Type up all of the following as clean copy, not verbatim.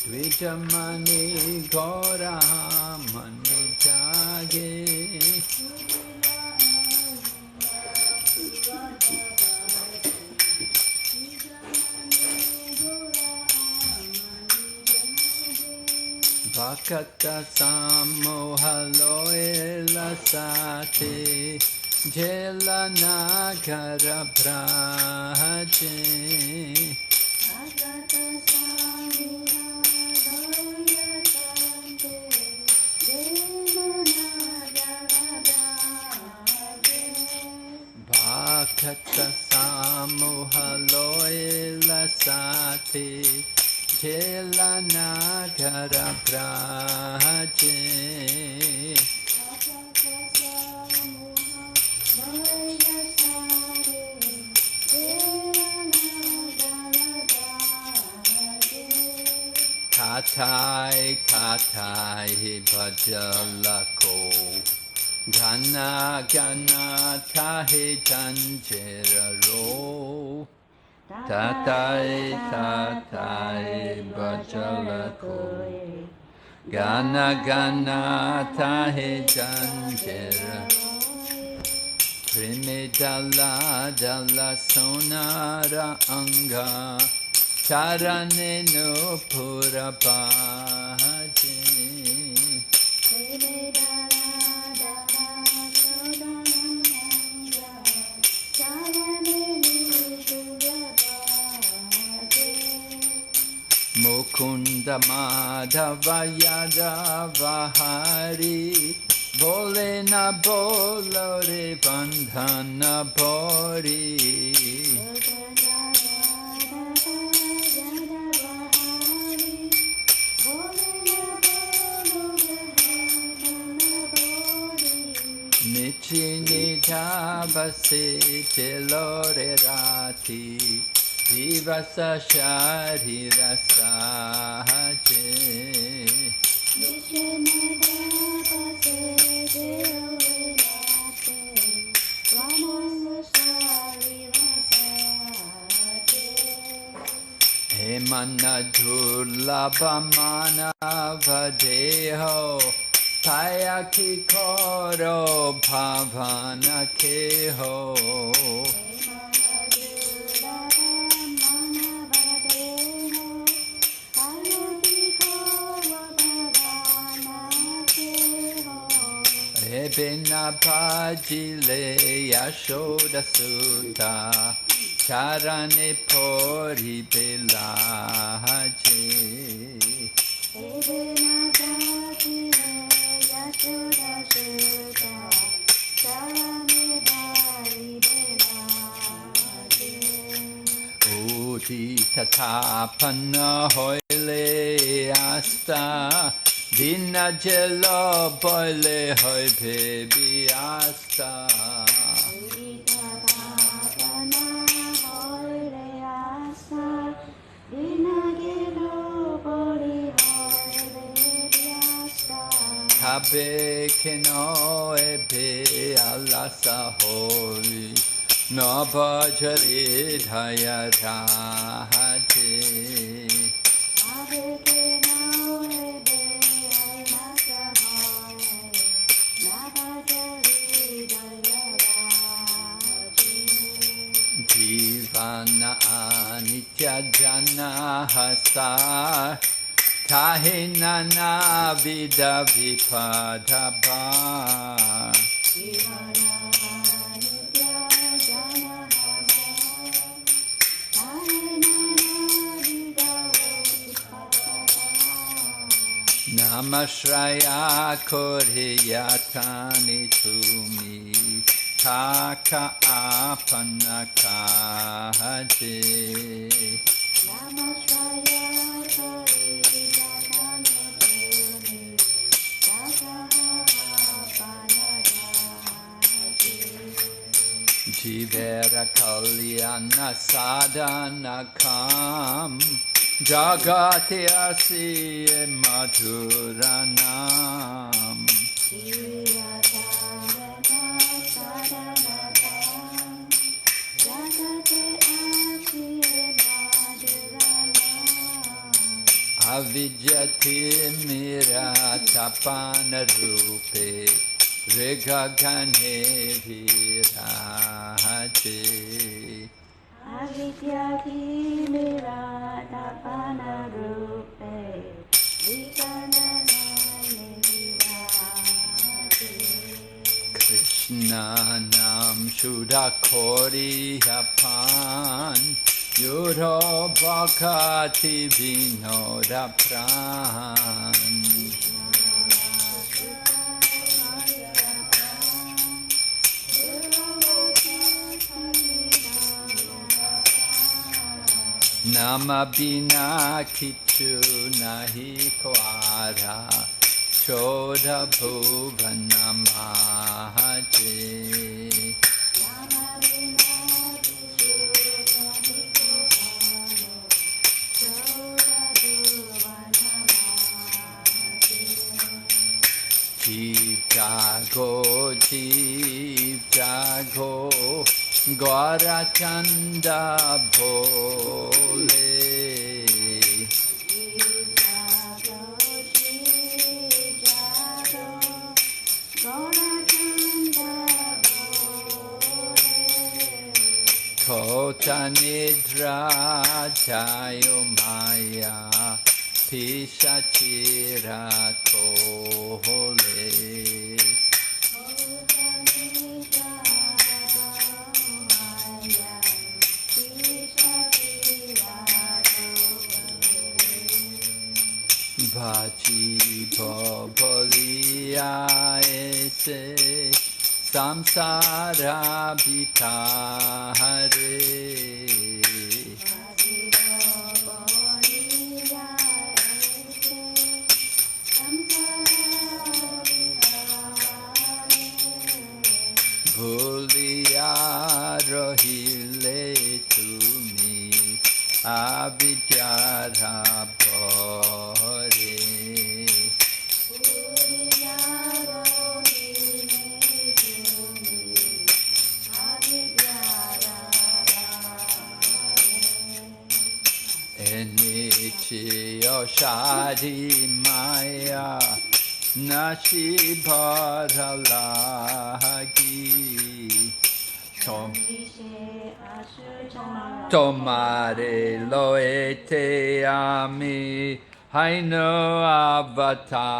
Dvijamani Gora Manujage Vakata Samohaloe Lasate Jelanagara Braje Vakata Samohaloe Lasate Jelanagara Braje Katai Katai Bhajalako Gana Gana Tahe Janjeraro Tatai Tatai Bhajalako Gana Gana Tahe Janjeraro Primedala Dala Sonara Anga Charane no pura bhaje Mukunda Madhava Yadava Hari Bole na bolore bandhana bori Nichini Jabase Telore Rati Divasa Sharira Sahaje Nichini Jabase Telore Rati Divasa Sharira Sahaje Hemana Durlabha Manava Deho Paya ki koro bhavana keho Ebena bhajile yashoda sutta charane pori belaje Ebena bhajile Oti tatapana hoile asta Dina jelo boile hoi baby asta Kabe keno ebe alasa hoi No bhajare dhaya raje Kabe keno ebe alasa hoi No bhajare dhaya raje Jivana anitya jana hasa Tahe nana vida vipadabha Jivana nitya jana hasa Tahe nana vida vipadabha Namashraya koreyatani tumi Taka apanakaje Namashraya Jivera kalyana sadhana kam Jagati asiye madhuranam Avidyati miratapana rupe rigagane viraje. Avidyati miratapana rupe rigagane viraje. Krishna nam shudakori hapan Yuro bhakati vinoda pran. Nama bina kichu nahi kwara Chodha bhuvana mahaje. Jeev jago, Gaura chanda bhole. Kota nidra jayo maya Pishachira kohole. Vachi bhavaliya ese samsara bhitare. Bhuliya rahile tumi avidyara bhare. Enichiyo shadi maya Nashi bharalagi Tomare loete ami Haino avatara.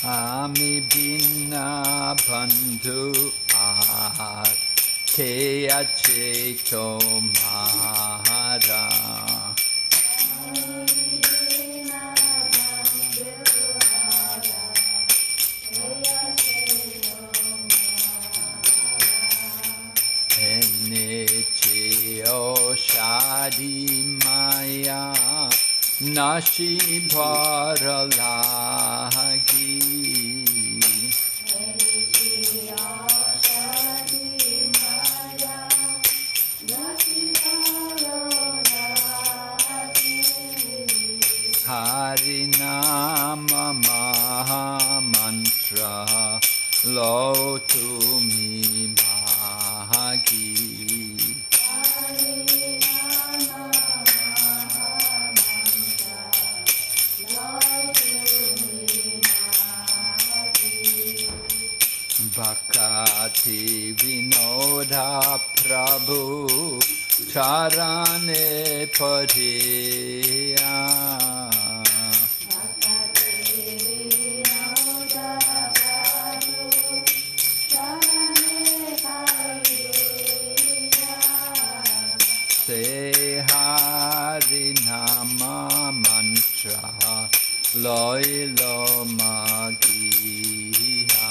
Ami bina bandhu ahat Keya cheto mahara. Enichiyo shadi maya Nashi bharalagi. Harinama maha mantra lo tumi mahagi. Bhakati vinoda prabhu charane padheya. Se harinama mantra loilo magiha.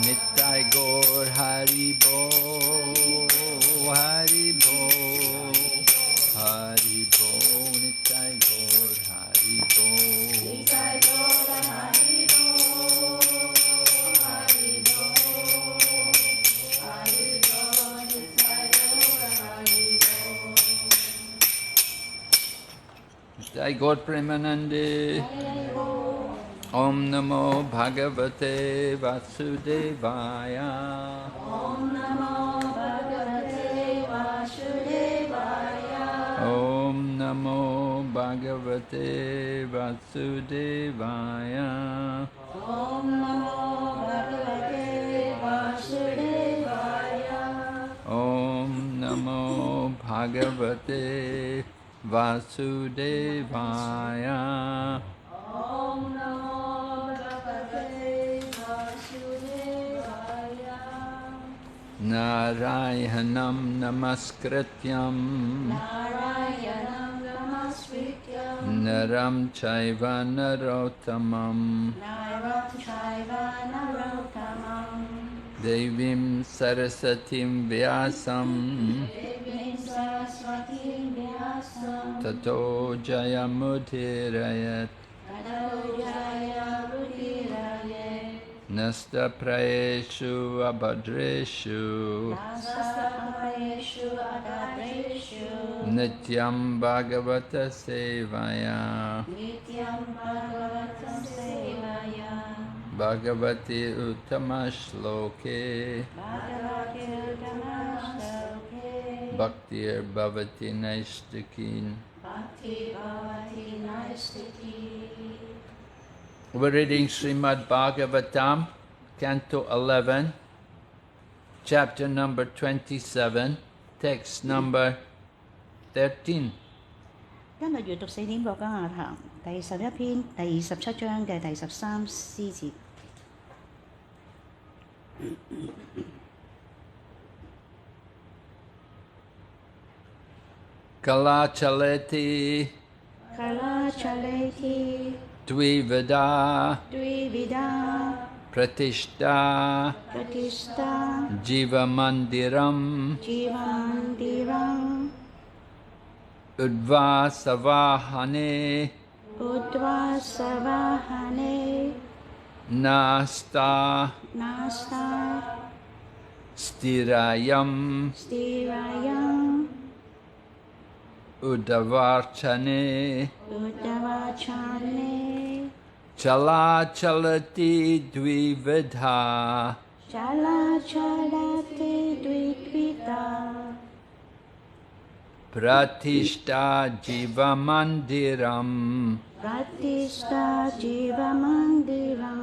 Nitai Gaur Haribo, Haribo, Haribo, Nitai Gaur Haribo. Nitai Gaur Haribo, Haribo, Haribo. Jai Gaur Premanande. Om Namo Bhagavate Vasudevaya. Om Namo Bhagavate Vasudevaya. Om Namo Bhagavate Vasudevaya. Om Namo Bhagavate Vasudevaya. Om Namo Bhagavate Vasudevaya. Om Namo Bhagavate Vasudevaya. Narayanam Namaskrityam Narayanam Namaskrityam Naram Chaiva Narottamam Naram Chaiva Narottamam Devim Sarasatim Vyasam Devim Saraswatim Vyasam Tato Jayamudirayat Tato Jaya Rudiraya Nasta Praeshu Abhadreshu Nasapareshu Adadreshu Nityam Bhagavata Sevaya Nityam Bhagavatam Sevaya Bhagavati Uttamashloke Bhagavati Uttamaśloke Bhaktir Bhavati Naistikin. Bhakti Bhavati Naistiti. We're reading Srimad Bhagavatam, Canto 11, chapter number 27, text number 13. 今日閱讀四點國家雅談第11篇第27章嘅第13詩節。Kala Chaleti Kala Chaleti Dvivida Dvivida Pratishta Pratishta Jiva Mandiram Jivandiram Udva Savahane Udvasavahane Nasta Nasta Stirayam Stirayam Udavarchane Uddavachane Chala Chalati Dvividha Chala Chalate Dvivida Pratishta Jiva Mandiram Pratishta Jivamandiram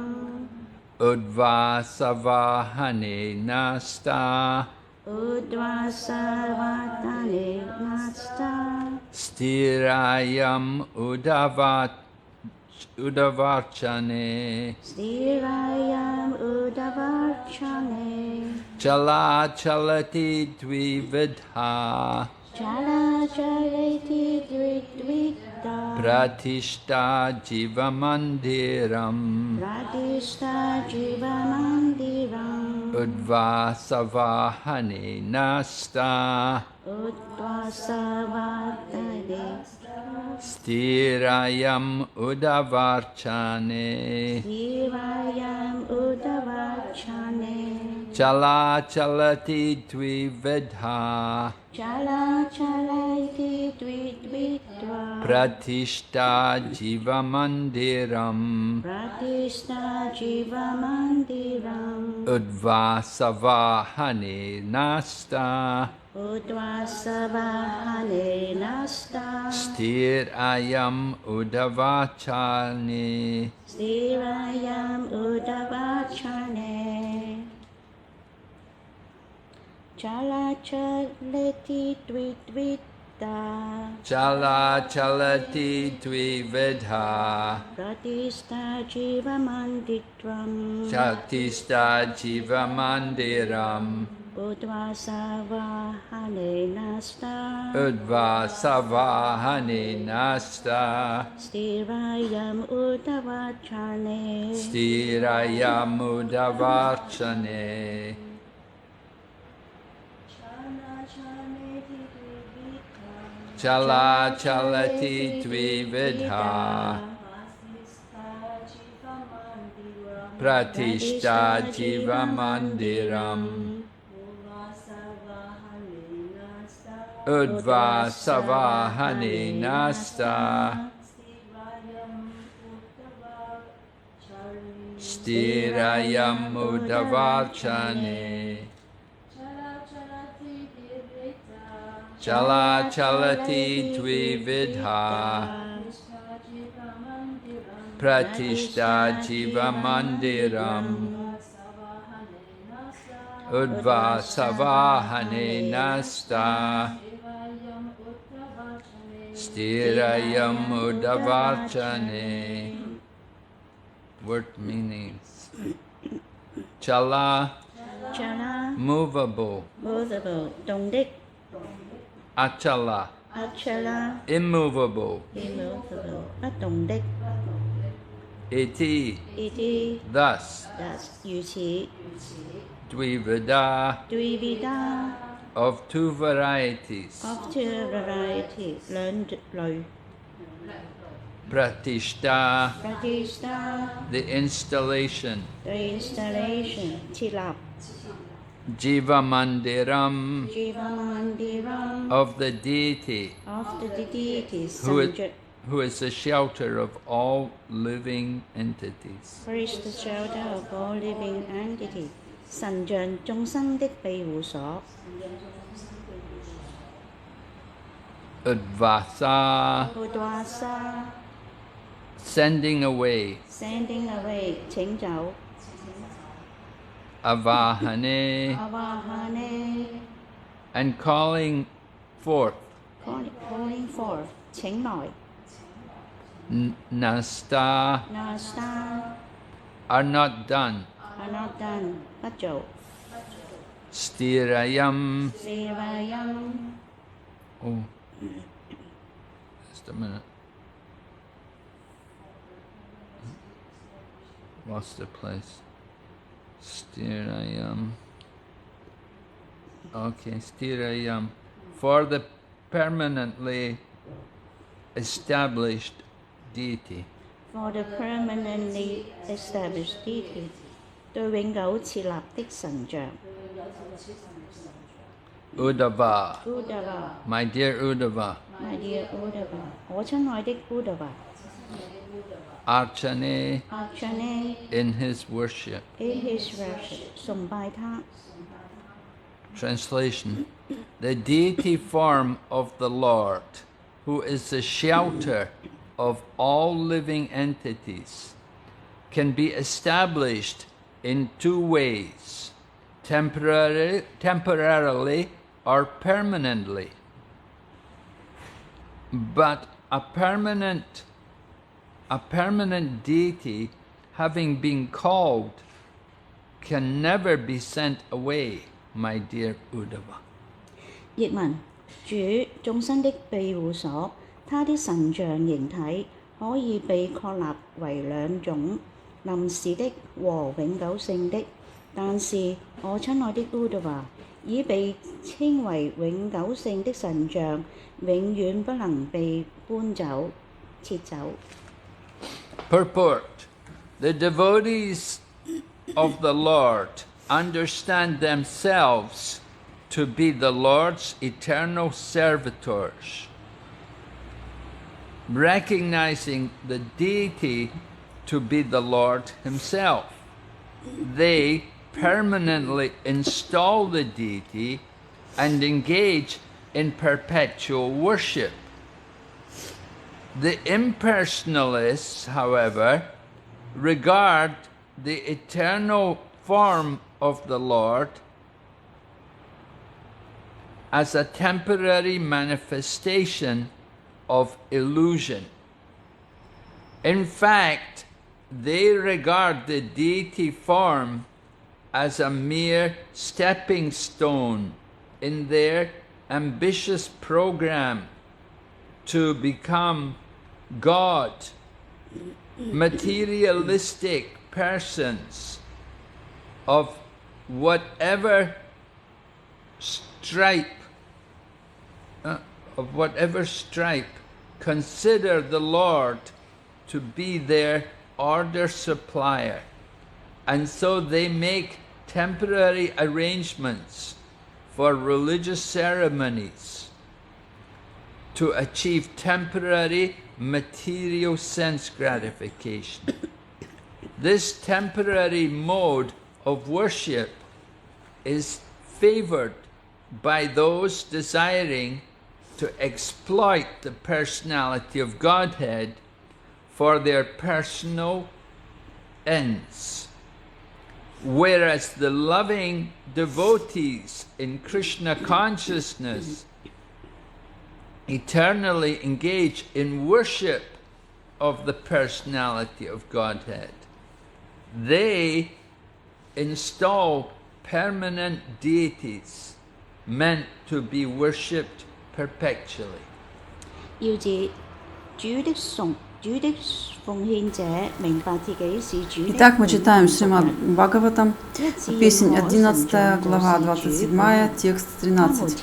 Udva Savahane Nasta Udvasavatane Nasta Stirayam Udavarchane Stirayam Udavarchane Chala Chalati Dvividha Chala Chalati Dvivida Pratishta Jiva Mandiram Pratishta Jivamandiram Udva Savahane Nasta Udvasavatane Stirayam Udavarchane Stirayam Udavarchane Chala Chalati Dvividha Chala Chalati Dvivida Pratishta Jiva Mandiram Pratishta Jivamandiram Udva Savahane Nasta Udvasavahane Nasta Stirayam Udavarchane Stirayam Udavarchane Chala Chalati Dvivida Chala Chalati Dvividha Pratishta Jivamandiram Shatista Jiva Mandiram Udvasavahane Nasta Udva Savahane Nasta Stirayam Udavarchane Stirayam Udavarchane Chala Chalati Dvividha Pratishta Jiva Mandiram Udva Savahane Nasta Sthirayam Udavarchane Chala Chalati Dvividha Pratishta Jiva Mandiram Udva Savahane Nasta Sthirayam Udavarchane. Word meanings. Chala, Chala, movable. movable, động đích. Achala, Achala, immovable. immovable, bất động đích. Iti, Iti, thus. thus, 如此. Dvivida, Dvivida, of two varieties. of two variety, 兩類. Pratishta, Pratishta, the installation. the installation, 設立. Jiva Mandiram, Jiva Mandiram, of the deity, of the deity, who is the shelter of all living entities. who is the shelter of all living entity, 神像眾生的庇護所. Udvasa, Udvasa, sending away. sending away, 請走. Avahane, Avahane, and calling forth. calling forth, 請來. Nasta, Nasta, are not done. are not done, 不做. Sthirayam, Sirayam, oh, just a minute. Lost the place. Sthirayam. Okay, Sthirayam. For the permanently established deity. for the permanently established deity, 對永久設立的神像. Uddhava, Uddhava, my dear Uddhava. my dear Uddhava, 我親愛的 Uddhava. Archane, Archane, in his worship. in his worship, 崇拜他. Translation. The deity form of the Lord, who is the shelter of all living entities, can be established in two ways, temporarily or permanently. But a permanent deity, having been called, can never be sent away, my dear Uddhava. 譯文，主眾生的庇護所，他的神像形體可以被確立為兩種，臨時的和永久性的。但是我親愛的 Uddhava，已被稱為永久性的神像，永遠不能被搬走、撤走。Purport. The devotees of the Lord understand themselves to be the Lord's eternal servitors, recognizing the deity to be the Lord himself. They permanently install the deity and engage in perpetual worship. The impersonalists, however, regard the eternal form of the Lord as a temporary manifestation of illusion. In fact, they regard the deity form as a mere stepping stone in their ambitious program to become God. Materialistic persons of whatever stripe consider the Lord to be their order supplier, and so they make temporary arrangements for religious ceremonies to achieve temporary material sense gratification. This temporary mode of worship is favored by those desiring to exploit the personality of Godhead for their personal ends. Whereas the loving devotees in Krishna consciousness eternally engage in worship of the personality of Godhead. They install permanent deities meant to be worshipped perpetually. 要自主的奉獻者明白自己是主的。 Итак, мы читаем Шримад Бхагаватам, песнь 11 глава 27, текст 13.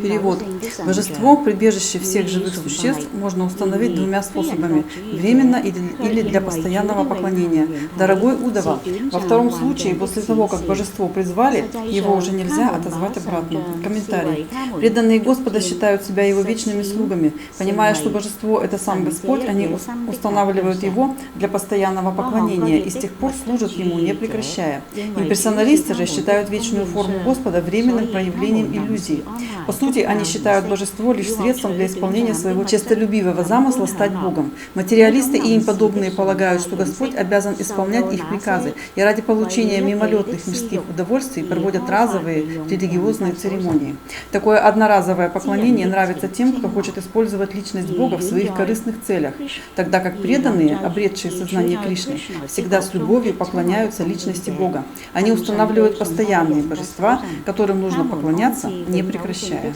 Перевод. Божество, прибежище всех живых существ, можно установить двумя способами – временно или для постоянного поклонения. Дорогой Удава, во втором случае, после того, как божество призвали, его уже нельзя отозвать обратно. Комментарий. Преданные Господа считают себя его вечными слугами. Понимая, что божество – это сам Господь, они устанавливают его для постоянного поклонения и с тех пор служат ему, не прекращая. Имперсоналисты же считают вечную форму Господа временным проявлением иллюзии. По сути, они считают божество лишь средством для исполнения своего честолюбивого замысла стать Богом. Материалисты и им подобные полагают, что Господь обязан исполнять их приказы и ради получения мимолетных мирских удовольствий проводят разовые религиозные церемонии. Такое одноразовое поклонение нравится тем, кто хочет использовать личность Бога в своих корыстных целях, тогда как преданные, обретшие сознание Кришны, всегда с любовью поклоняются личности Бога. Они устанавливают постоянные божества, которым нужно поклоняться, не прекращая.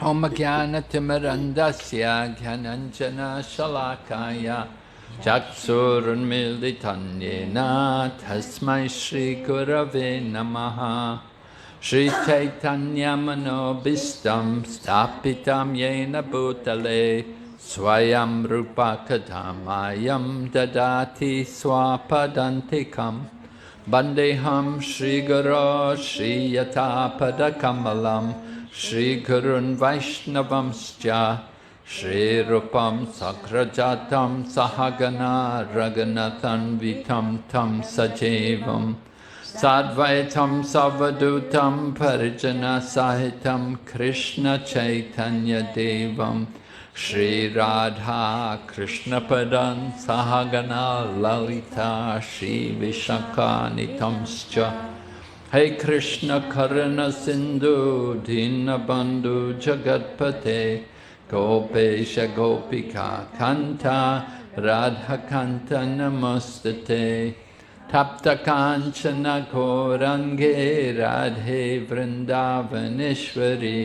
Om Jnana Timirandasya Jnananjana Shalakaya Chaksurunmilitanyena Tasmai Shri Gurave Namaha Shri Chaitanya Manobhistam Stapitam Yena Bhutale Swayam Rupa Kadamayam Dadati Swapadantikam Bandeham Shri Guru Shri Yatapada Kamalam Shri Gurun Vaishnavamscha Shri Rupam Sakrajatam Sahagana Raghunathan Vitam Tam Sajevam Sadvaitam Savadutam Parijana Sahitam Krishna Chaitanya Devam Shri Radha Krishna Padan Sahagana Lalita Shri Vishakanitamscha Hey Krishna Karana Sindhu Dinabandhu Jagatpate Gopesha Gopika Kanta Radha Kanta Namastate Tapta Kanchana Korange Radhe Vrindavaneshwari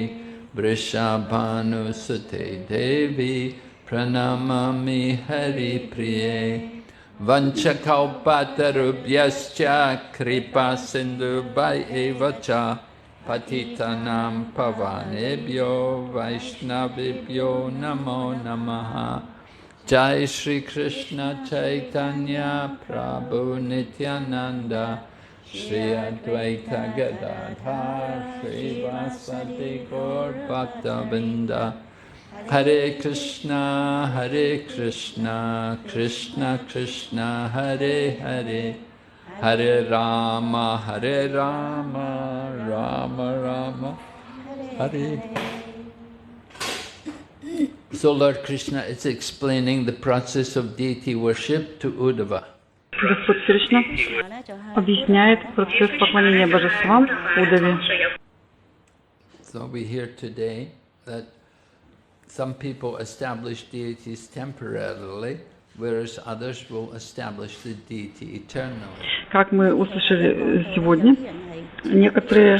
Vrishabhanusate Devi Pranamami Hari Priye Vanchakalpatarubhyascha Kripa Sindhu Bhaivacha Patitanam Pavanebhyo Vaishnavibhyo Namo Namaha Jai Shri Krishna Chaitanya Prabhu Nityananda Shri Advaita Gadadhar Shri Vasati Gaur Bhaktavinda Hare Krishna Krishna Krishna Hare Hare Hare Rama Rama Rama Hare. So Lord Krishna is explaining the process of deity worship to Uddhava. Господь Кришна объясняет процесс поклонения божествам Удаве. So we hear today that some people establish deities temporarily, whereas others will establish the deity eternally. Как мы услышали сегодня, некоторые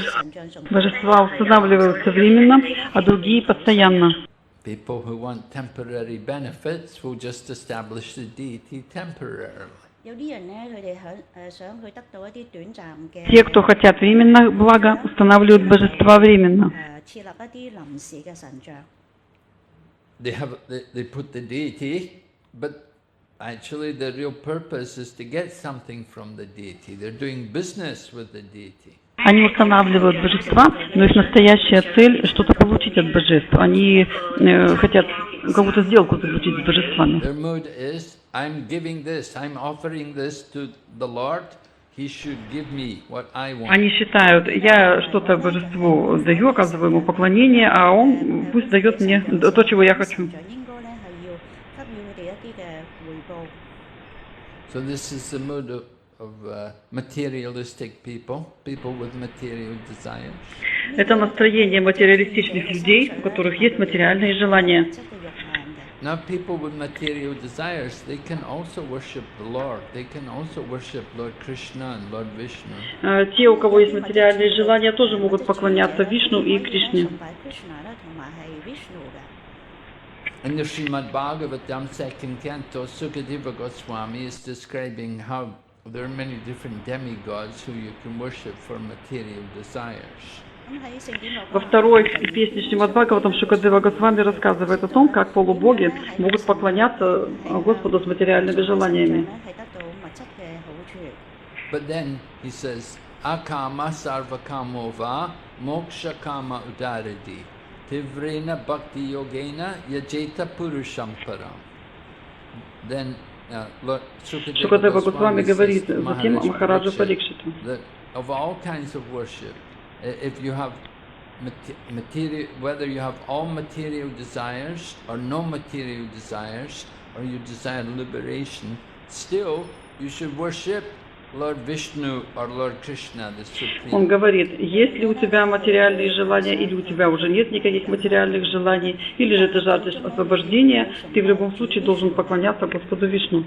божества устанавливаются временно, а другие постоянно. People who want temporary benefits will just establish the deity temporarily. Те, кто хотят временных блага, устанавливают божества временно. They put the deity, but actually the real purpose is to get something from the deity. They're doing business with the deity. Они устанавливают божества, но их настоящая цель – что-то получить получить от божеств. Они хотят какую-то сделку заключить с божествами. Their mood is, I'm giving this, I'm offering this to the Lord, He should give me what I want. Они считают, я что-то божеству даю, оказываю ему поклонение, а он пусть дает мне то, чего я хочу. So this is the mood of materialistic people with material desires. Это настроение материалистичных людей, у которых есть материальные желания. Now people with material desires, they can also worship the Lord. They can also worship Lord Krishna and Lord Vishnu. Те, у кого есть материальные желания, тоже могут поклоняться Вишну и Кришне. In the Srimad Bhagavatam, 2nd canto, Sukadeva Goswami is describing how there are many different demigods who you can worship for material desires. Во второй песне Шримад Бхагаватам Шукадева Госвами рассказывает о том, как полубоги могут поклоняться Господу с материальными желаниями. But then he says, Akama sarvakamova moksha kama udaradi tivrena bhakti yogena yajeta purusham param. Then Шукадева Госвами говорит затем Махараджу Парикшиту. That of all kinds of worship, if you have material, whether you have all material desires or no material desires, or you desire liberation, still you should worship Lord Vishnu or Lord Krishna, the Supreme. Он говорит, если у тебя материальные желания, или у тебя уже нет никаких материальных желаний, или же ты жаждешь освобождения, ты в любом случае должен поклоняться Господу Вишну.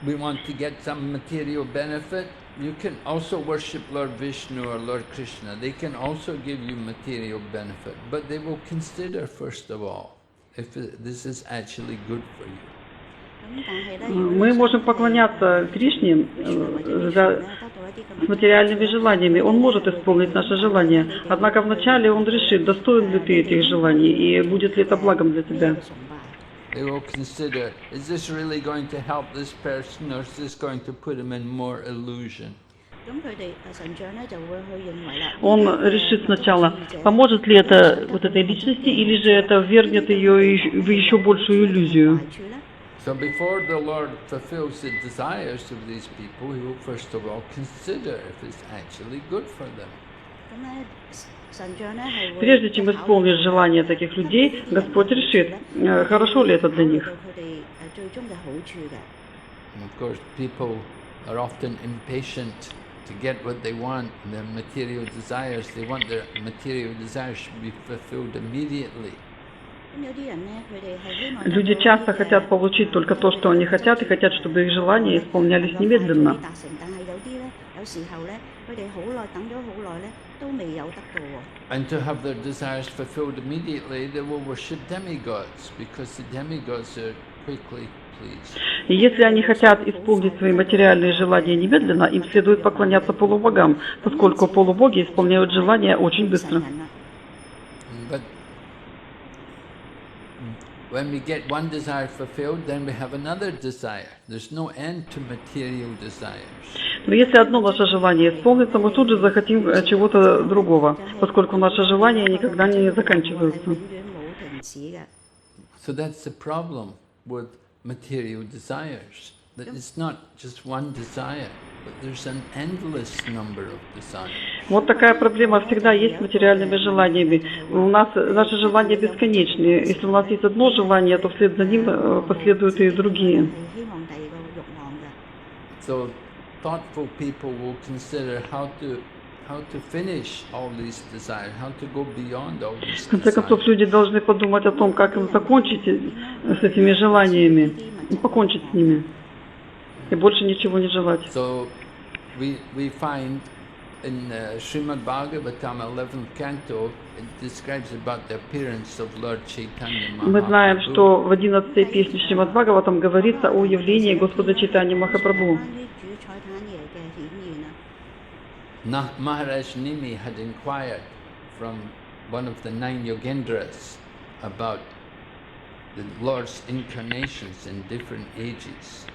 We want to get some material benefit. You can also worship Lord Vishnu or Lord Krishna. They can also give you material benefit, but they will consider first of all if this is actually good for you. Мы можем поклоняться Кришне с материальными желаниями. Он может исполнить наши желания. Однако вначале он решит, достоин ли ты этих желаний и будет ли это благом для тебя. They will consider, is this really going to help this person or is this going to put him in more illusion? Он решит сначала, поможет ли это вот этой личности, или же это ввергнет ее в еще большую иллюзию. So before the Lord fulfills the desires of these people, He will first of all consider if it's actually good for them. Прежде чем исполнить желания таких людей, Господь решит, хорошо ли это для них. And of course, people are often impatient to get what they want, their material desires. They want their material desires to be fulfilled immediately. Люди часто хотят получить только то, что они хотят, и хотят, чтобы их желания исполнялись немедленно. And to have their desires fulfilled immediately, they will worship demigods, because the demigods are quickly pleased. И если они хотят исполнить свои материальные желания немедленно, им следует поклоняться полубогам, поскольку полубоги исполняют желания очень быстро. But when we get one desire fulfilled, then we have another desire. There's no end to material desires. Но если одно наше желание исполнится, мы тут же захотим чего-то другого, поскольку наши желания никогда не заканчиваются. So that's the problem with material desires. That it's not just one desire, but there's an endless number of desires. Вот такая проблема всегда есть с материальными желаниями. У нас наши желания бесконечны. Если у нас есть одно желание, то вслед за ним последуют и другие. So thoughtful people will consider how to finish all these desires, how to go beyond all these В конце концов, desires. люди должны подумать о том, как им закончить с этими желаниями, покончить с ними, и больше ничего не желать. So we find in Srimad Bhagavatam 11th canto, it describes about the appearance of Lord Chaitanya Мы знаем, Mahaprabhu. что в 11-й песне Шримад Бхагаватам говорится о явлении Господа Чайтаньи Махапрабху. Maharaj Nimi had inquired from one of the 9 Yogendras about the Lord's incarnations in different ages.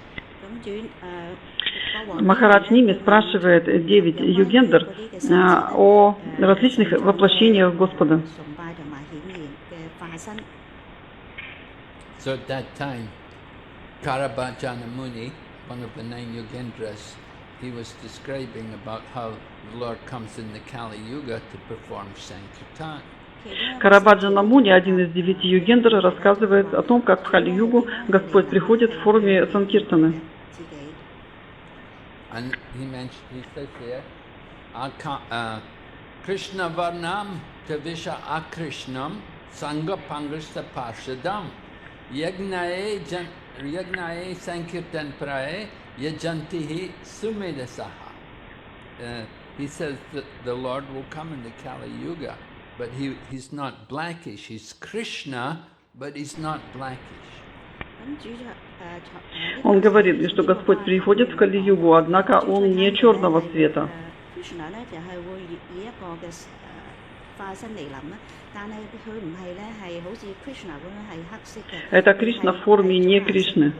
Махарадж Ними спрашивает 9 югендер о различных воплощениях Господа. So at that time, Karabhajana Muni, one of the 9 Yugendras, he was describing about how the Lord comes in the Kali Yuga to perform Sankirtan. Карабаджана Муни, один из 9 югендер, рассказывает о том, как в Хали-югу Господь приходит в форме санкиртаны. And he says here, Krishna Varnam Tavisha Akrishnam Sangha Pangrista Parshadam Yagnae Sankirtan Prae Yajantihi Sumedasaha. He says that the Lord will come in the Kali Yuga, but he's not blackish. He's Krishna, but he's not blackish. Он говорит, что Господь приходит в Кали-югу, однако Он не черного цвета. Это Кришна в форме не Кришны.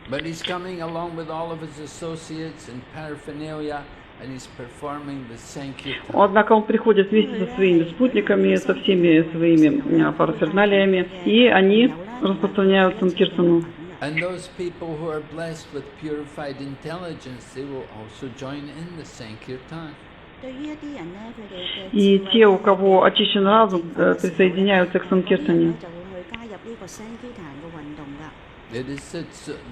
But he's coming along with all of his associates and paraphernalia, and he's performing the Sankirtan. Однако он приходит вместе со своими спутниками, со всеми своими параферналиями, и они распространяют санкиртану. And those people who are blessed with purified intelligence, they will also join in the Sankirtan. И те, у кого очищен разум, присоединяются к санкиртане. It is said,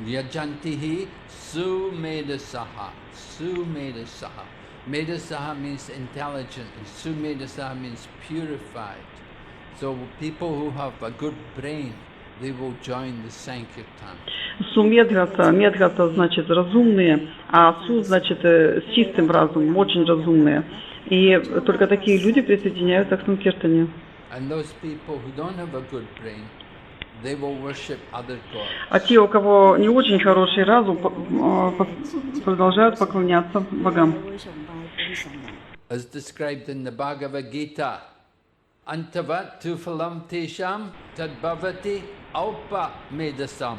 Yajantihi Sumedasaha. Sumedasaha. Medasaha means intelligent, and Sumedasaha means purified. So people who have a good brain, they will join the Sankirtan. Сумедхата, медхата значит разумные, а су значит с чистым разумом, очень разумные. И только такие люди присоединяются к санкиртане. And those people who don't have a good brain, they will worship other gods. А те, у кого не очень хороший разум, продолжают поклоняться богам. As described in the Bhagavad Gita, Antavat tufalam tesham tadbhavati aupa medasam.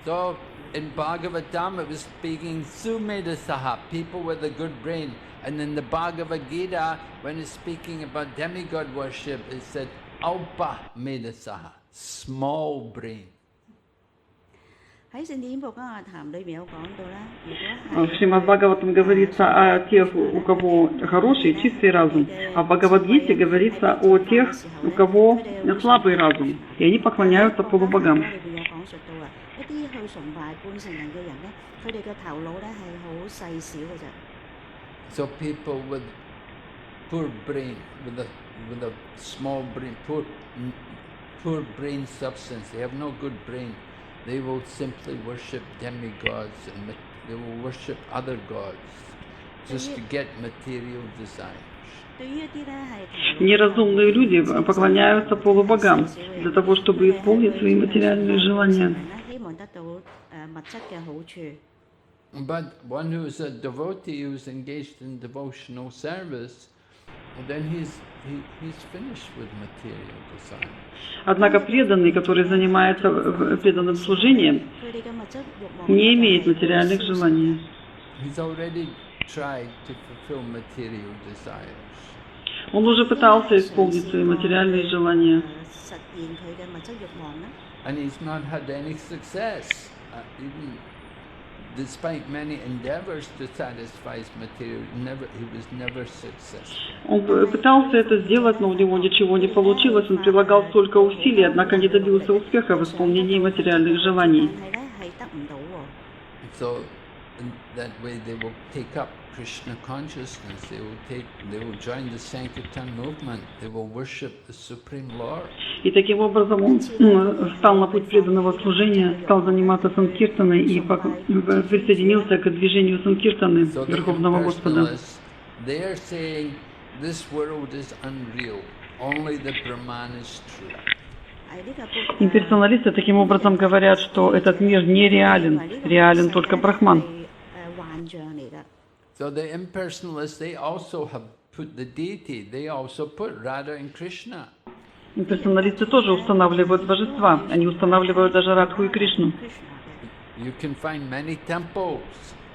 So in Bhagavatam it was speaking sumedasaha, people with a good brain. And in the Bhagavad Gita, when it's speaking about demigod worship, it said aupa medasaha, small brain. В Шримад Бхагаватам говорится о тех, у кого хороший, чистый разум, а в Бхагавад-гите говорится о тех, у кого слабый разум, и они поклоняются полубогам. So people with poor brain, with a small brain, poor brain substance, they have no good brain. They will simply worship demigods and they will worship other gods just to get material desires. Неразумные люди поклоняются полубогам для того, чтобы исполнить свои материальные желания. But one who is a devotee who is engaged in devotional service, then he's finished with material desires. Однако преданный, который занимается преданным служением, не имеет материальных желаний. Он уже пытался исполнить свои материальные желания. Despite many endeavors to satisfy his material, he was never successful. Он пытался это сделать, но у него ничего не получилось. Он прилагал столько усилий, однако не добился успеха в исполнении материальных желаний. So in that way they will take up Krishna consciousness. They will join the Sankirtan movement. They will worship the Supreme Lord. И таким образом он встал на путь преданного служения, стал заниматься санкиртаной и присоединился к движению санкиртаны Верховного Господа. Имперсоналисты таким образом говорят, что этот мир нереален, реален только Брахман. So the impersonalists, they also have put the deity, they also put Radha and Krishna. Имперсоналисты тоже устанавливают божества, они устанавливают даже Радху и Кришну. You can find many temples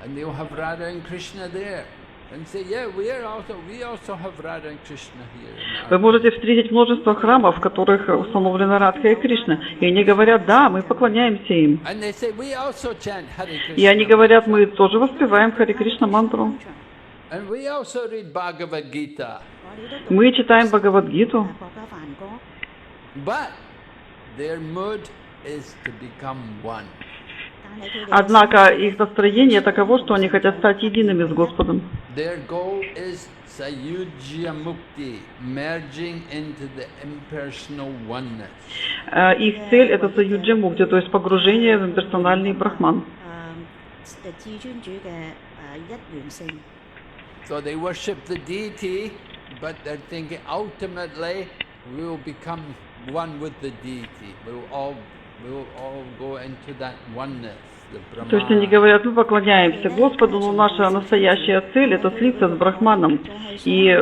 and they'll have Radha and Krishna there. And say, yeah, we also have Radha and Krishna here. Вы можете встретить множество храмов, в которых установлена Радха и Кришна. И они говорят, да, мы поклоняемся им. And they say, we also chant Hare Krishna. И они говорят, мы тоже воспеваем Харе Кришна мантру. And we also read Bhagavad Gita. Мы читаем Бхагавад-гиту. But their mood is to become one. Однако их настроение таково, что они хотят стать едиными с Господом. Their goal is Sayujya Mukti, merging into the impersonal oneness. Их цель это Саюджа Мукти, то есть погружение в имперсональный брахман. So they worship the deity, but they're thinking ultimately we will become one with the deity. We will all go into that oneness. То есть они говорят, мы поклоняемся Господу, но наша настоящая цель это слиться с Брахманом. И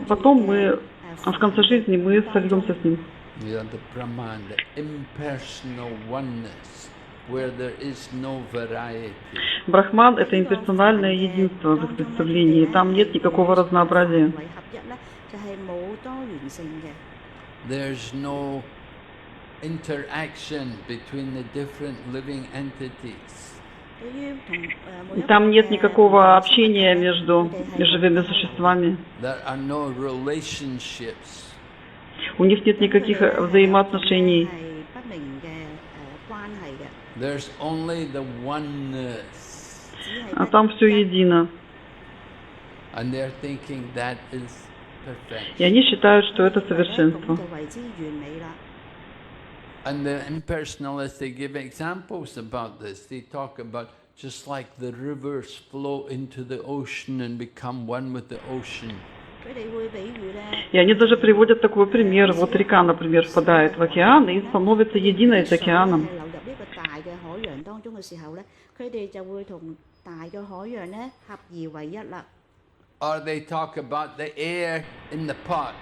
потом мы, в конце жизни мы сольемся с ним. Yeah, the Brahman, the impersonal oneness, where there is no variety. Брахман это имперсональное единство в их представлении. Там нет никакого разнообразия. There's no interaction between the different living entities. Там нет никакого общения между живыми существами. There are no relationships. У них нет никаких взаимоотношений. There's only the oneness. А там все едино. And they're thinking that is perfect. И они считают, что это совершенство. And the impersonalists, they give examples about this. They talk about just like the rivers flow into the ocean and become one with the ocean. И они даже приводят такой пример. Вот река, например, впадает в океан и становится единой с океаном. Or they talk about the air in the pot,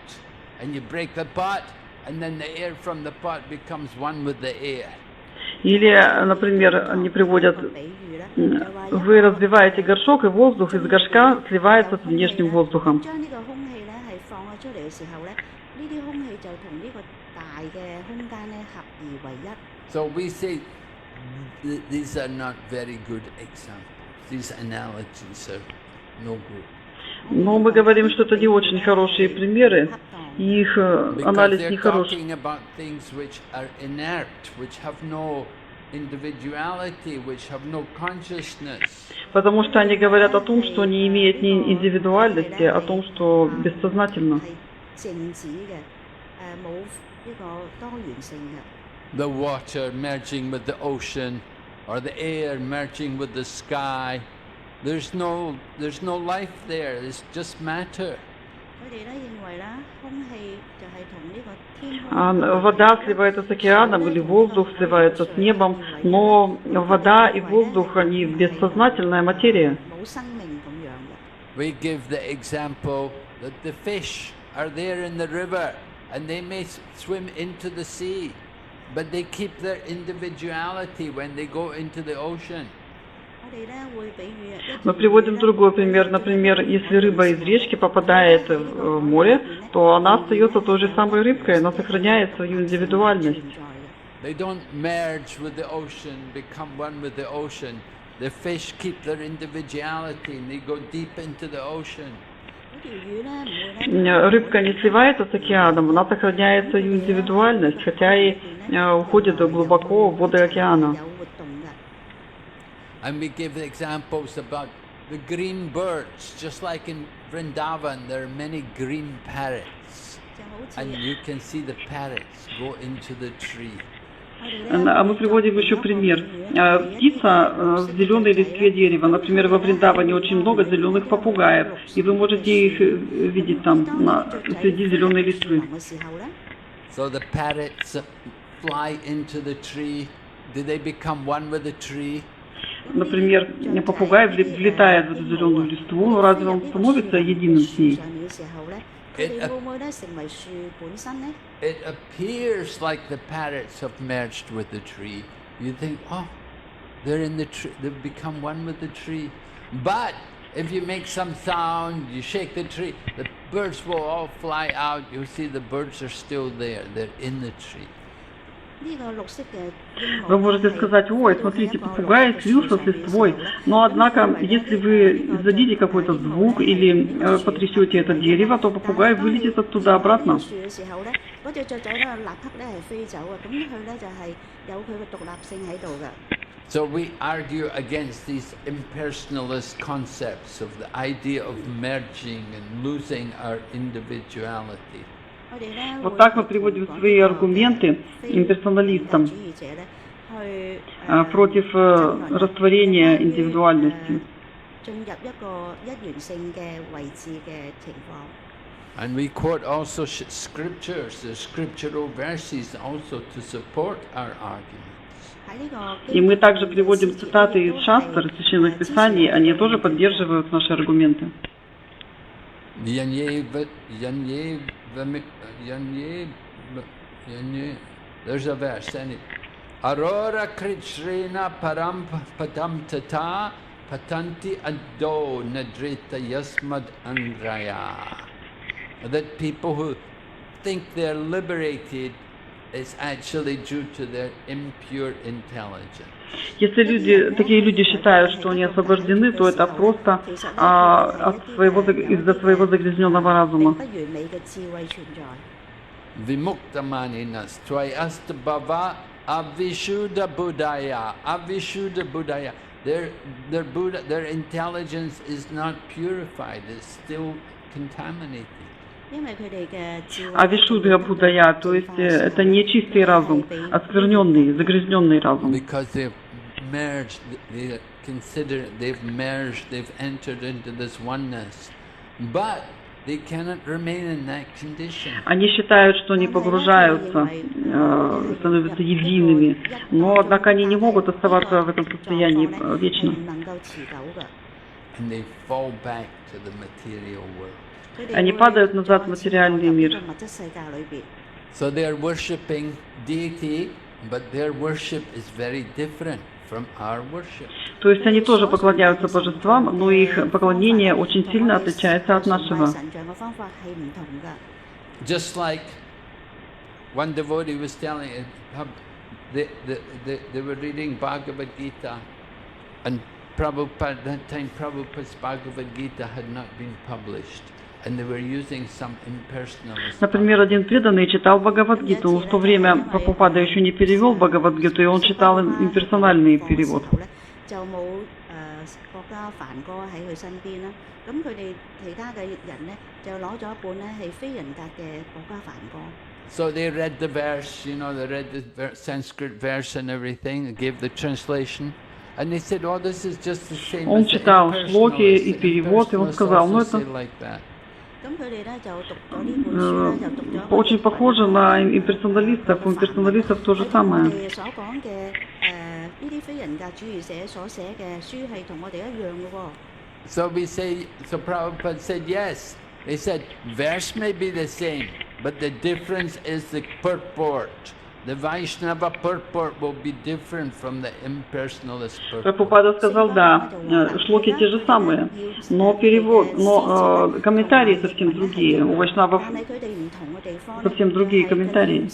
and you break the pot, and then the air from the pot becomes one with the air. Или, например, они приводят, вы разбиваете горшок, и воздух из горшка сливается с внешним воздухом. So we say these are not very good examples. These analogies are no good. Но мы говорим, что это не очень хорошие примеры, и их анализ не хороший. Потому что они говорят о том, что не имеет ни индивидуальности, о том, что бессознательно. The water merging with the ocean, or the air merging with the sky. There's no life there. It's just matter. Вода сливается с океаном, или воздух сливается с небом, но вода и воздух, они бессознательная материя. We give the example that the fish are there in the river and they may swim into the sea, but they keep their individuality when they go into the ocean. Мы приводим другой пример. Например, если рыба из речки попадает в море, то она остается той же самой рыбкой, она сохраняет свою индивидуальность. They don't merge with the ocean, become one with the ocean. The fish keep their individuality and they go deep into the ocean. Рыбка не сливается с океаном, она сохраняет свою индивидуальность, хотя и уходит глубоко в воды океана. And we give examples about the green birds, just like in Vrindavan, there are many green parrots, and you can see the parrots go into the tree. А мы приводим еще пример. Птица в зеленой листве дерева. Например, во Вриндаване очень много зеленых попугаев, и вы можете их видеть там среди зеленой листвы. So the parrots fly into the tree. Do they become one with the tree? Например, попугай влетает в эту зеленую листву, но разве он становится единым с ней? It appears like the parrots have merged with the tree. You think, oh, they're in the tree, they've become one with the tree. But if you make some sound, you shake the tree, the birds will all fly out. You'll see the birds are still there. They're in the tree. Вы можете сказать: ой, смотрите, попугай слился с листвой. Но однако, если вы издадите какой-то звук или потрясете это дерево, то попугай вылетит оттуда обратно. So we argue against these impersonalist concepts of the idea of merging and losing our individuality. Вот так мы приводим свои аргументы имперсоналистам против растворения индивидуальности. And we quote also scriptures, the scriptural verses also to support our arguments. И мы также приводим цитаты из шастр, священных писаний, они тоже поддерживают наши аргументы. There's a verse. Aurora Krichrena Param Patam Tata Patanti Ado Nadrita Yasmad Andraya. That people who think they're liberated is actually due to their impure intelligence. Если такие люди считают, что они освобождены, то это просто из-за своего загрязненного разума. Vimuktamaninas Tvayastabhava Avishuddha Buddhaya. Avishuddha Buddhaya. Their intelligence is not purified, it's still contaminated. Авишудха Буддая, то есть это не чистый разум, оскверненный, загрязненный разум. Because they've merged, they've entered into this oneness, but they cannot remain in that condition. Они считают, что они погружаются, становятся едиными, но однако они не могут оставаться в этом состоянии вечно. And they fall back to the material world. Они падают назад в материальный мир. So they are worshipping deity, but their worship is very different from our worship. То есть они тоже поклоняются божествам, но их поклонение очень сильно отличается от нашего. Just like one devotee was telling, they were reading Bhagavad Gita, and Prabhupada, at that time Prabhupada's Bhagavad Gita had not been published. And they were using some impersonalist. Например, один преданный читал Бхагавад-гиту. В то время Прабхупада еще не перевел Бхагавад-гиту, и он читал имперсональный перевод. So they read the verse, they read the Sanskrit verse and everything, gave the translation. And they said, "Oh, this is just the same." Он читал шлоки и перевод, и он сказал: "Ну это очень похоже на имперсоналистов. У имперсоналистов то же самое." So Prabhupada said, yes. They said, verse may be the same, but the difference is the purport. The Vaishnava purport will be different from the impersonalist purport. Прабхупада сказал: да, шлоки те же самые, но комментарии совсем другие. У вайшнавов совсем другие комментарии.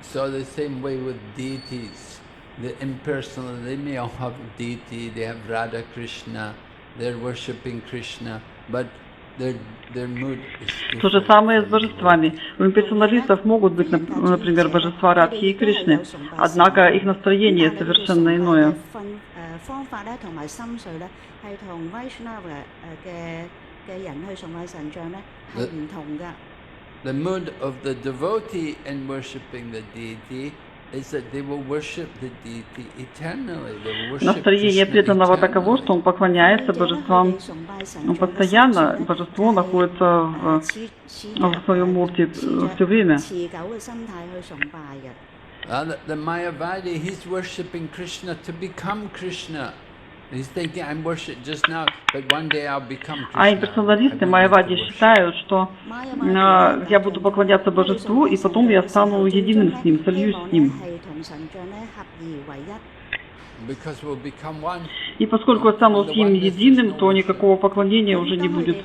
So the same way with deities, the impersonal, they may all have deity, they have Radha Krishna, they're worshipping Krishna, but their mood is different. То же самое с божествами. У имперсоналистов могут быть, например, божества Радхи и Кришны, однако их настроение совершенно иное. The mood of the devotee in worshipping the deity is that they will worship the deity eternally. They will worship Настроение преданного таково, что он поклоняется божествам постоянно. Божество находится в своем мурте все время. The Mayavadi, he's worshipping Krishna to become Krishna. He's thinking, I'm worshipped just now, but one day I'll become А Krishna. имперсоналисты I won't need to майявади worship. считают, что я буду поклоняться божеству, и потом я стану единым с ним, сольюсь с ним. Because we'll become one. И поскольку я стану с ним единым, то никакого поклонения уже не будет.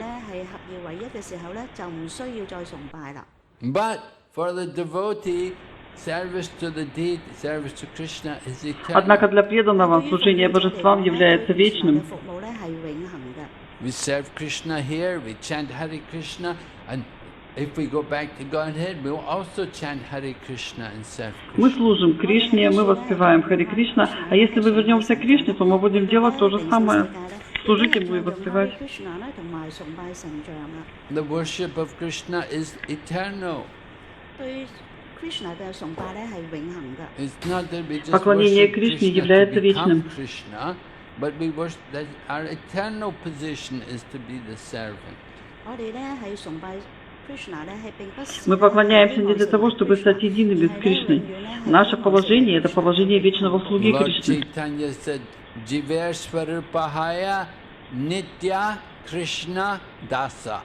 But for the devotee, service to the deity, service to Krishna is eternal. Однако для преданного служение божествам является вечным. We serve Krishna here, we chant Hare Krishna, and if we go back to Godhead, we'll also chant Hare Krishna and serve Мы Krishna. служим Кришне, мы воспеваем Харе Кришна, а если мы вернемся к Кришне, то мы будем делать то же самое. Служить Ему и воспевать. The worship of Krishna is eternal. It's not that we just Поклонение worship Кришне Krishna является to become вечным. Krishna, but we worship that our eternal position is to be the servant. Мы поклоняемся не для того, чтобы стать едиными с Кришной. Наше положение – это положение вечного слуги Lord Кришны. Chaitanya said, Jiver Swarupahaya Nitya Krishna Dasa.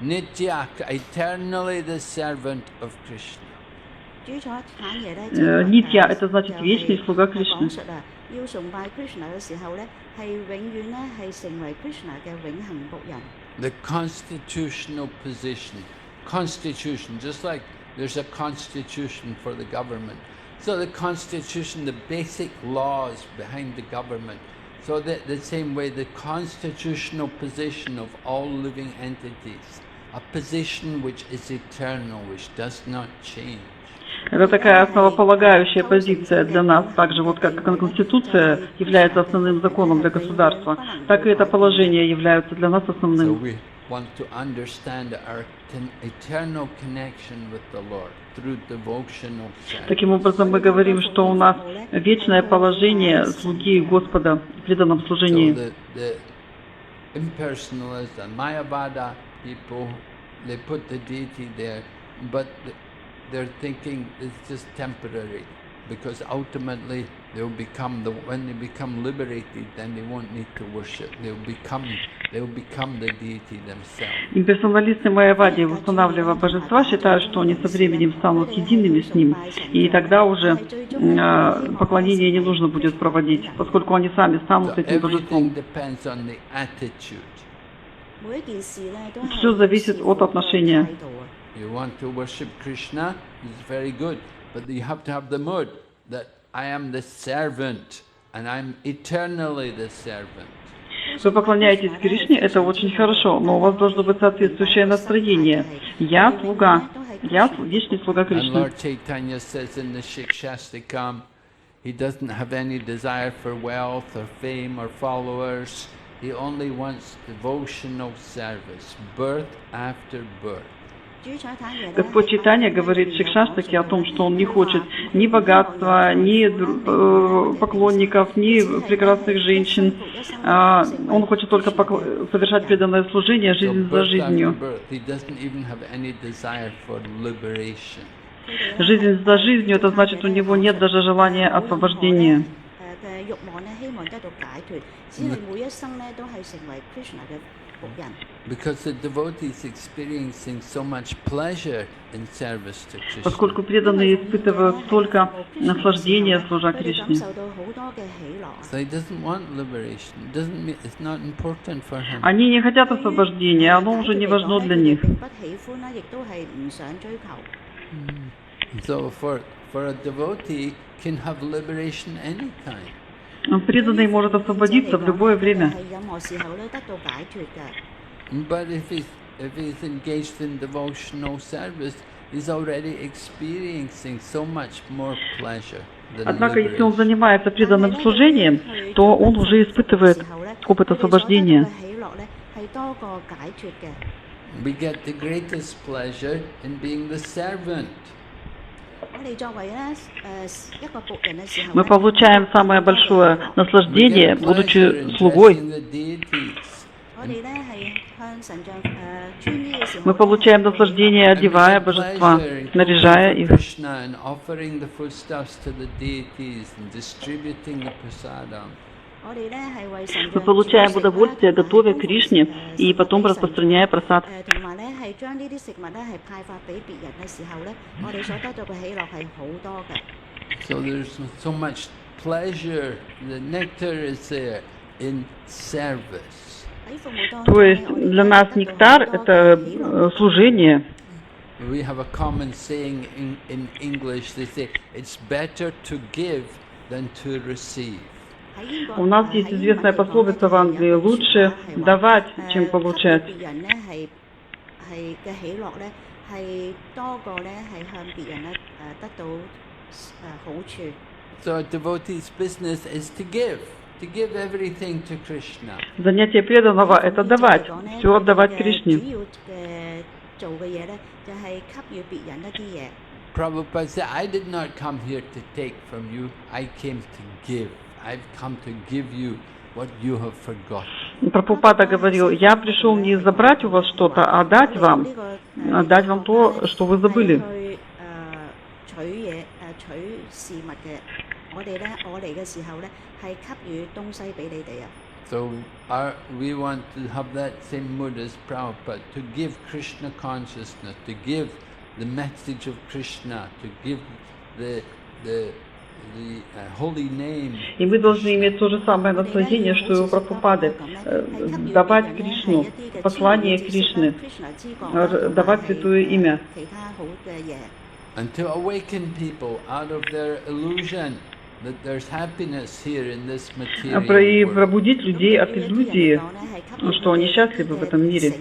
Nitya, eternally the servant of Krishna. Нитья – это значит вечный слуга Кришны. The constitutional position. Constitution, just like there's a constitution for the government. So the constitution, the basic laws behind the government. So that the same way, the constitutional position of all living entities, a position which is eternal, which does not change. Это такая основополагающая позиция для нас, так же вот как Конституция является основным законом для государства, так и это положение является для нас So основным. we want to understand our eternal connection with the Lord through devotional service. Таким образом, мы говорим, что у нас вечное положение слуги Господа в преданном So служении. the impersonalists and Mayavada people, they put the deity there, but they're thinking it's just temporary, because ultimately they'll become when they become liberated, then they won't need to worship. They'll become the deity themselves. Имперсоналисты Майявади, устанавливая божества, считают, что они со временем станут едиными с ним, и тогда уже поклонение не нужно будет проводить, поскольку они сами станут So этим everything божеством. depends on the attitude. Все зависит от отношения. You want to worship Krishna, it's very good, but you have to have the mood that I am the servant and I'm eternally the servant. Вы поклоняетесь Кришне, это очень хорошо, но у вас должно быть соответствующее настроение. Я слуга, я вечный слуга And Кришны. Lord Chaitanya says in the Shikshastikam, he doesn't have any desire for wealth or fame or followers. He only wants devotional service, birth after birth. Господь Чайтанья говорит в Шикшаштаке о том, что он не хочет ни богатства, ни поклонников, ни прекрасных женщин. Он хочет только совершать преданное служение жизнь за жизнью. Жизнь за жизнью, это значит, у него нет даже желания освобождения. Поскольку преданные испытывают столько наслаждения, служа Кришне. Они не хотят освобождения, оно уже не важно для них. Преданный может освободиться в любое время. But if he's engaged in devotional service, he's already experiencing so much more pleasure than Однако, если он liberation. занимается преданным служением, то он уже испытывает опыт освобождения. We get the greatest pleasure in being the servant. Мы получаем самое большое наслаждение, будучи слугой. Мы получаем наслаждение, одевая божества, наряжая их. Мы получаем удовольствие, готовя Кришне и потом распространяя прасад. So there's so much pleasure, the nectar is there in service. То есть для нас нектар – это служение. We have a common saying in English, they say, it's better to give than to receive. У нас есть известная пословица в Англии: лучше давать, чем получать. So a devotee's business is to give everything to Krishna. Занятие преданного – это давать, все отдавать Кришне. Prabhupada said, I did not come here to take from you, I came to give. I've come to give you what you have forgotten. Прабхупада говорил: я пришел не забрать у вас что-то, а дать вам то, что вы забыли. So we want to have that same mood as Prabhupada, to give Krishna consciousness, to give the message of Krishna, to give the holy name. И мы должны иметь то же самое наслаждение, что и у Прабхупады, давать Кришну, послание Кришны, давать святое имя. And to awaken people out of their illusion that there's happiness here in this material И world. пробудить людей от иллюзии, что они счастливы в этом мире.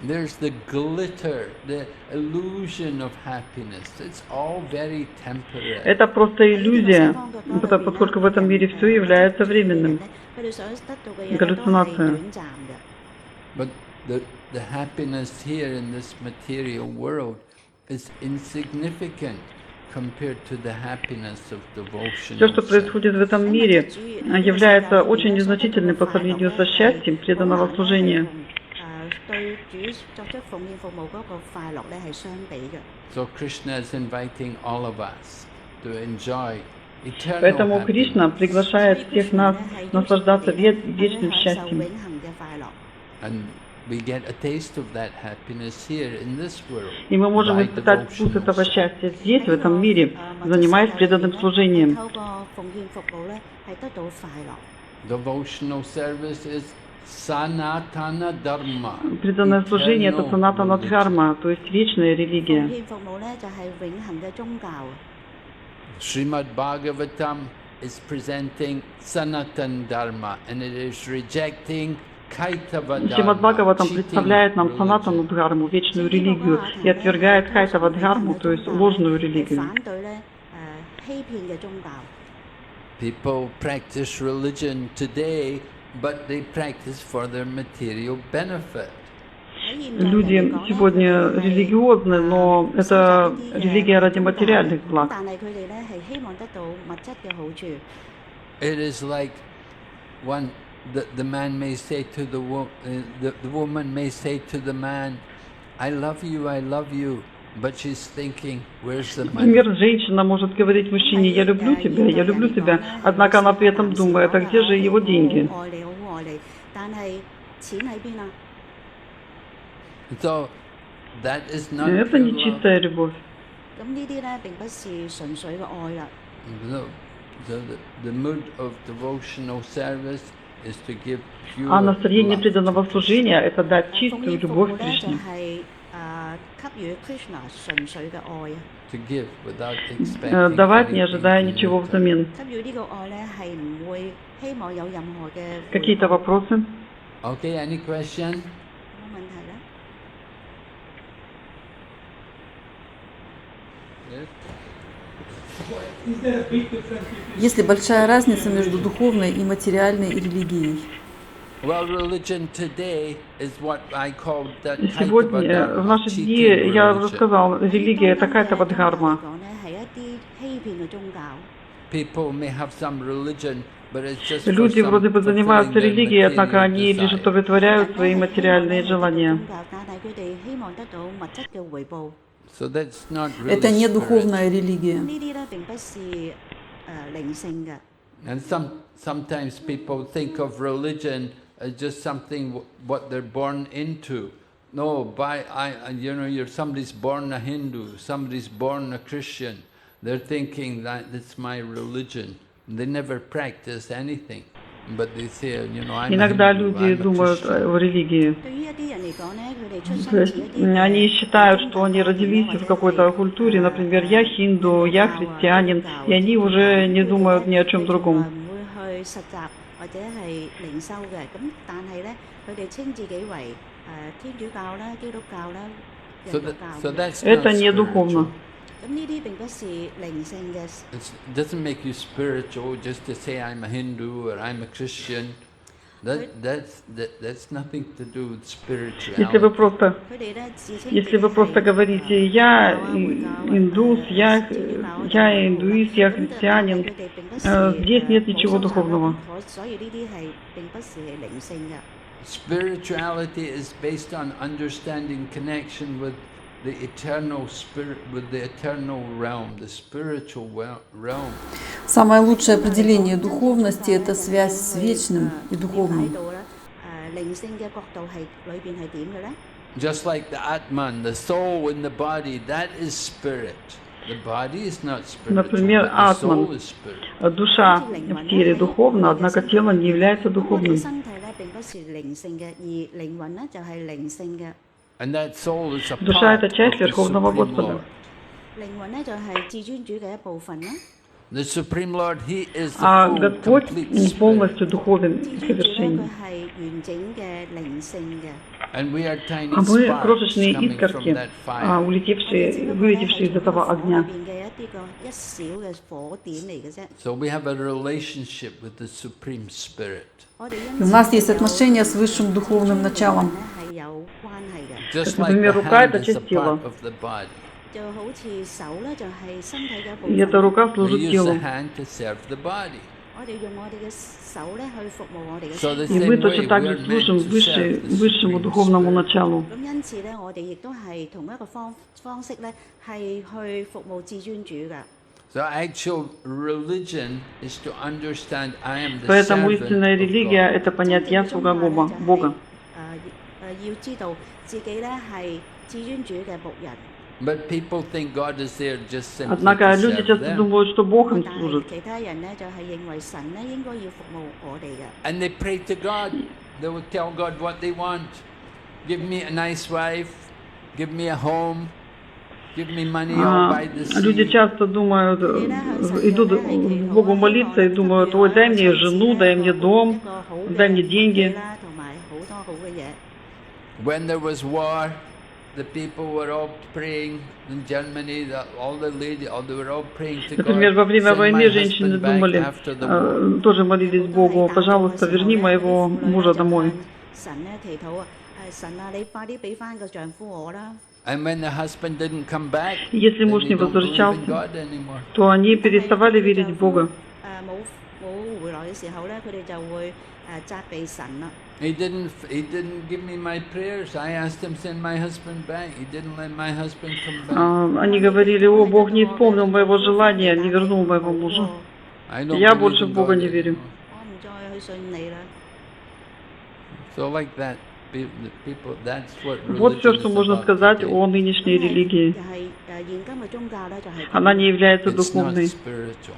There's the glitter, the illusion of happiness. It's all very temporary. Это просто иллюзия, поскольку в этом мире все является временным. Галлюцинация. But the happiness here in this material world is insignificant compared to the happiness of devotion. Все, что происходит в этом мире, является очень незначительным по сравнению со счастьем преданного служения. So Krishna is inviting all of us to enjoy eternal Поэтому Кришна happiness. приглашает всех нас наслаждаться вечным счастьем. And we get a taste of that happiness here in this world. И мы можем by испытать вкус devotional этого service. счастья здесь, в этом мире, занимаясь преданным служением. Devotional service is sanatana dharma. Преданное служение – это eternal санатана religion. дхарма, то есть вечная религия. Srimad Bhagavatam is presenting sanatan dharma and it is rejecting kaitava Шримад dharma, Бхагаватам cheating представляет нам санатану religion. дхарму, вечную религию, и отвергает кайтава дхарму, то есть ложную религию. People practice religion today, but they practice for their material benefit. Люди сегодня религиозны, но это религия ради материальных благ. It is like the man may say to the woman may say to the man, I love you, but she's thinking, where's the money? Например, женщина может говорить мужчине: я люблю тебя, однако она при этом думает: а где же его деньги? So that is not Это pure не love. чистая любовь. The mood of devotional service is to give pure А настроение love. преданного служения – это дать чистую любовь Кришне. To give without expecting Давать, не anything ожидая in ничего return. взамен. Какие-то вопросы? Okay, any question? Yes? Есть ли большая разница между духовной и материальной религией? Well, religion today is what I call that kind of Сегодня, в наши дни, я уже сказал, религия – это кайтава дхарма. People may have some religion, but it's just for Люди some вроде бы занимаются fulfilling their религией, однако material они лишь desire. удовлетворяют свои материальные желания. So that's not really Это не spiritual. духовная религия. 呢啲咧並不是靈性嘅。 And sometimes people think of religion as just something what they're born into. No, somebody's born a Hindu, somebody's born a Christian. They're thinking that that's my religion. They never practice anything, but they say, I'm Иногда a Hindu, люди I'm a думают Christian. о религии. 對於一啲人嚟講咧，佢哋出 То 生 есть 自一啲 они считают, что они родились в какой-то культуре, например, я хинду, я христианин, и они уже не думают ни о чем другом. 唔會去實習或者係靈修嘅。咁但係咧，佢哋稱自己為天主教啦、基督教啦、 So, 印度 so 教嘅。 that's Это not не spiritual. духовно. 咁呢啲並不是靈性嘅。 It doesn't make you spiritual just to say I'm a Hindu or I'm a Christian. That's nothing to do with spirituality. Если вы просто говорите, я индус, я индуист, я христианин, здесь нет ничего духовного. Spirituality is based on understanding connection with the eternal spirit, with the eternal realm, the spiritual realm. Самое лучшее определение духовности – это связь с вечным и духовным. Just like the Atman, the soul in the body, that is spirit. The body is not spiritual, Например, but the soul атман. is spiritual. Душа в теле духовна, однако тело не является духовным. And that soul is a Душа – это part часть of the Верховного Supreme Господа. Lord. The Supreme Lord, He is the А full, Господь complete spirit. полностью духовен и совершенен. And we are tiny А мы sparks крошечные coming from искорки, that fire. вылетевшие из этого огня. So we have a relationship with the Supreme Spirit. И у нас есть отношения с высшим духовным началом. Just Как, like например, the рука – это hand is a часть тела. part of the body. И эта рука We служит use the телу. hand to serve the body. So the И мы same way, точно так we же are служим meant to serve the высшему Supreme духовному Spirit. началу. So actual religion is to understand I am the Поэтому servant истинная of религия – God. это понять «я слуга Бога». But people think God is there just simply Однако to люди serve часто them. думают, что Бог им служит. And they pray to God. They will tell God what they want. Give me a nice wife. Give me a home. Give me money, I'll buy the Люди seed. часто думают, идут к Богу молиться и думают: ой, дай мне жену, дай мне дом, дай мне деньги. When there was war, the people were all praying in Germany, all the ladies, they were all praying to God. Например, во время Send my войны женщины husband back думали, after the war. тоже молились Богу: пожалуйста, верни моего мужа домой. And when the husband didn't come back, Если then муж they не don't believe in возвращался, God anymore. то они переставали верить в Бога. He didn't give me my prayers. I asked him to send my husband back. He didn't let my husband come back. Они говорили: о, Бог не исполнил моего желания, не вернул моего мужа. I don't Я believe больше in в Бога God не верю. anymore. So like that, people, that's what Вот все, religion что is можно about сказать today. о нынешней религии. Она не является It's not духовной. spiritual.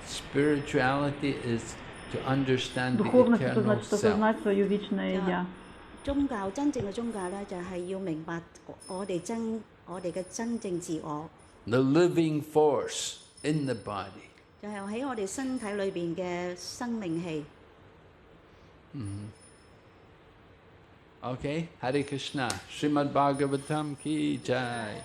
Spirituality is to understand the Духовность — это eternal значит self. осознать свое вечное «я». 宗教真正嘅宗教咧，就係要明白我哋嘅真正自我， The living force in the body. 就係喺我哋身體裏邊嘅生命氣。 Okay, Hare Krishna. Srimad Bhagavatam ki jai.